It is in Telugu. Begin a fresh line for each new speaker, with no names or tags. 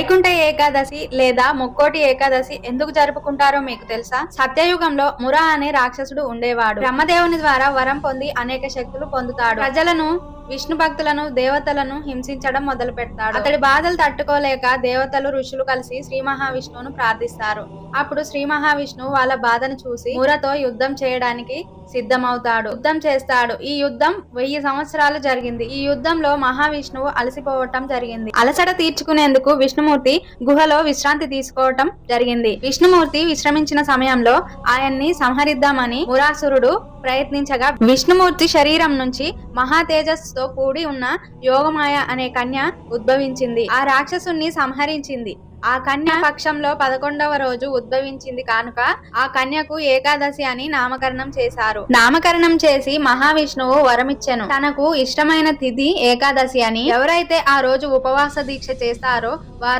వైకుంఠ ఏకాదశి లేదా ముక్కోటి ఏకాదశి ఎందుకు జరుపుకుంటారో మీకు తెలుసా? సత్యయుగంలో మురా అనే రాక్షసుడు ఉండేవాడు. బ్రహ్మదేవుని ద్వారా వరం పొంది అనేక శక్తులు పొందుతాడు. ప్రజలను, విష్ణు భక్తులను, దేవతలను హింసించడం మొదలు పెడతాడు. అతడి బాధలు తట్టుకోలేక దేవతలు, ఋషులు కలిసి శ్రీ మహావిష్ణువును ప్రార్థిస్తారు. అప్పుడు శ్రీ మహావిష్ణువు వాళ్ళ బాధను చూసి మురతో యుద్ధం చేయడానికి సిద్ధమవుతాడు. యుద్ధం చేస్తాడు. ఈ యుద్ధం 1000 సంవత్సరాలు జరిగింది. ఈ యుద్ధంలో మహావిష్ణువు అలసిపోవటం జరిగింది. అలసట తీర్చుకునేందుకు విష్ణుమూర్తి గుహలో విశ్రాంతి తీసుకోవటం జరిగింది. విష్ణుమూర్తి విశ్రమించిన సమయంలో ఆయన్ని సంహరిద్దామని మురాసురుడు ప్రయత్నించగా విష్ణుమూర్తి శరీరం నుంచి మహా తేజస్సుతో కూడి ఉన్న యోగమాయ అనే కన్య ఉద్భవించింది. ఆ రాక్షసుని సంహరించింది. ఆ కన్య పక్షంలో 11వ రోజు ఉద్భవించింది కానుక ఆ కన్యకు ఏకాదశి అని నామకరణం చేశారు. నామకరణం చేసి మహావిష్ణువు వరమిచ్చెను. తనకు ఇష్టమైన తిథి ఏకాదశి అని. ఎవరైతే ఆ రోజు ఉపవాస దీక్ష చేస్తారో వారు